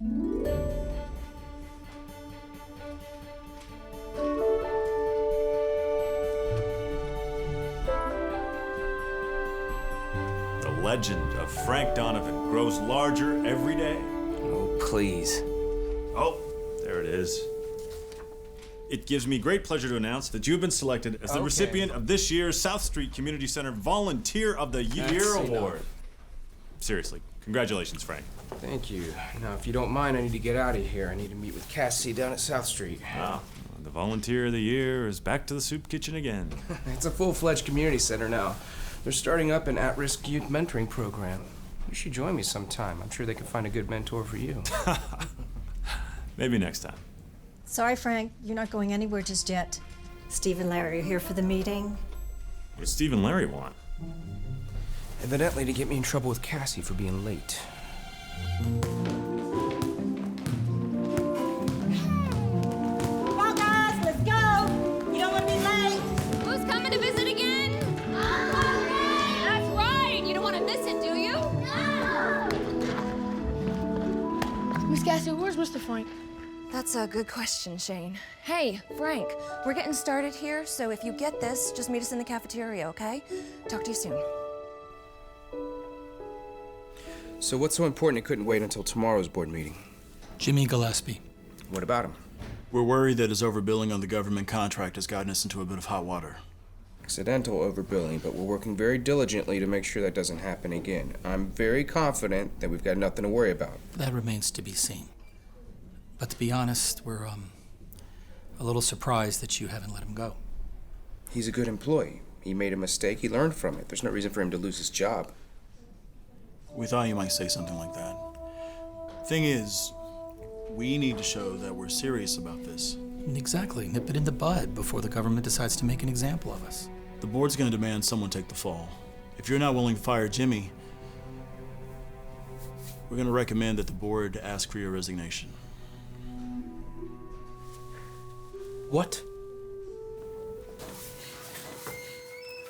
The legend of Frank Donovan grows larger every day. Oh, please. Oh, there it is. It gives me great pleasure to announce that you have been selected as the recipient of this year's South Street Community Center Volunteer of the Year Award. Seriously, congratulations, Frank. Thank you. Now, if you don't mind, I need to get out of here. I need to meet with Cassie down at South Street. Wow. The Volunteer of the Year is back to the soup kitchen again. It's a full-fledged community center now. They're starting up an at-risk youth mentoring program. You should join me sometime. I'm sure they can find a good mentor for you. Maybe next time. Sorry, Frank, you're not going anywhere just yet. Steve and Larry are here for the meeting. What does Steve and Larry want? Evidently to get me in trouble with Cassie for being late. Come on, guys, let's go! You don't want to be late! Who's coming to visit again? That's right! You don't want to miss it, do you? Miss Cassie, where's Mr. Frank? That's a good question, Shane. Hey, Frank, we're getting started here, so if you get this, just meet us in the cafeteria, okay? Talk to you soon. So what's so important it couldn't wait until tomorrow's board meeting? Jimmy Gillespie. What about him? We're worried that his overbilling on the government contract has gotten us into a bit of hot water. Accidental overbilling, but we're working very diligently to make sure that doesn't happen again. I'm very confident that we've got nothing to worry about. That remains to be seen. But to be honest, we're a little surprised that you haven't let him go. He's a good employee. He made a mistake, he learned from it. There's no reason for him to lose his job. We thought you might say something like that. Thing is, we need to show that we're serious about this. Exactly. Nip it in the bud before the government decides to make an example of us. The board's gonna demand someone take the fall. If you're not willing to fire Jimmy, we're gonna recommend that the board ask for your resignation. What?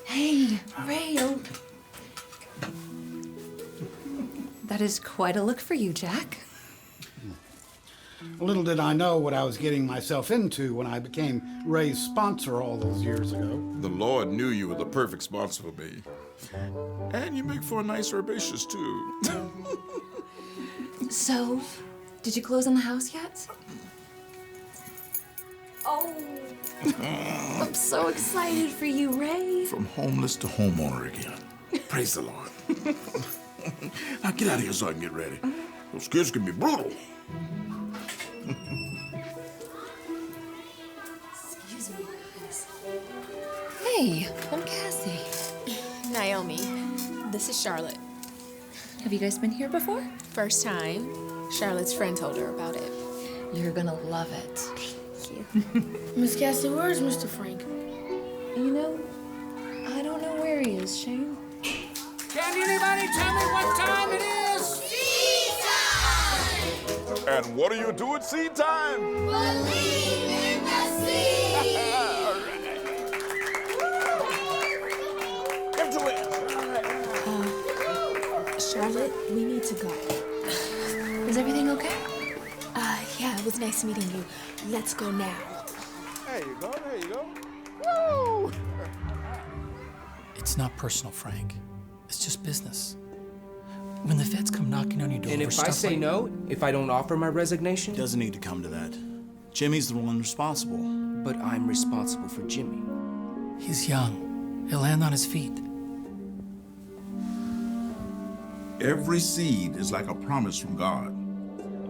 Hey, Ray, that is quite a look for you, Jack. Little did I know what I was getting myself into when I became Ray's sponsor all those years ago. The Lord knew you were the perfect sponsor for me. And you make for a nice herbaceous, too. So, did you close on the house yet? Oh, I'm so excited for you, Ray. From homeless to homeowner again. Praise the Lord. Now get out of here so I can get ready. Those kids can be brutal. Excuse me, guys. Hey, I'm Cassie. Naomi. This is Charlotte. Have you guys been here before? First time. Charlotte's friend told her about it. You're gonna love it. Thank you. Miss Cassie, where's Mr. Frank? You know, I don't know where he is, Shane. Can anybody tell me what time it is? Seed time! And what do you do at seed time? Believe in the seed! Give to it! Charlotte, we need to go. Is everything okay? Yeah, it was nice meeting you. Let's go now. There you go, there you go. Woo! It's not personal, Frank. It's just business. When the feds come knocking on your door, And if I say no, if I don't offer my resignation? It doesn't need to come to that. Jimmy's the one responsible. But I'm responsible for Jimmy. He's young. He'll land on his feet. Every seed is like a promise from God.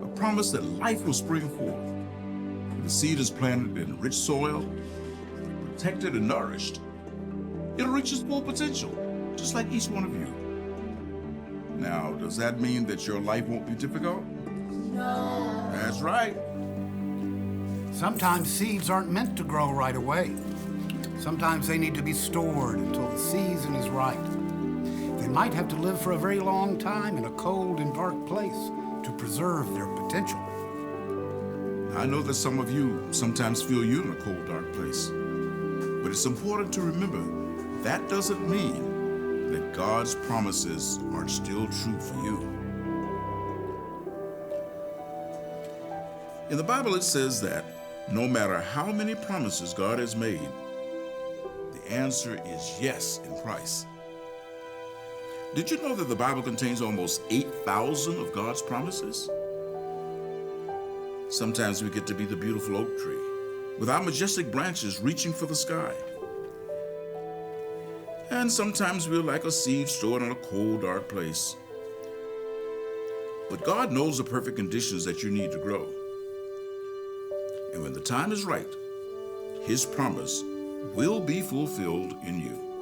A promise that life will spring forth. The seed is planted in rich soil, protected and nourished. It'll reach its full potential, just like each one of you. Now, does that mean that your life won't be difficult? No. That's right. Sometimes seeds aren't meant to grow right away. Sometimes they need to be stored until the season is right. They might have to live for a very long time in a cold and dark place to preserve their potential. I know that some of you sometimes feel you're in a cold, dark place. But it's important to remember that doesn't mean that God's promises aren't still true for you. In the Bible, it says that no matter how many promises God has made, the answer is yes in Christ. Did you know that the Bible contains almost 8,000 of God's promises? Sometimes we get to be the beautiful oak tree, with our majestic branches reaching for the sky. And sometimes we're like a seed stored in a cold, dark place. But God knows the perfect conditions that you need to grow. And when the time is right, His promise will be fulfilled in you.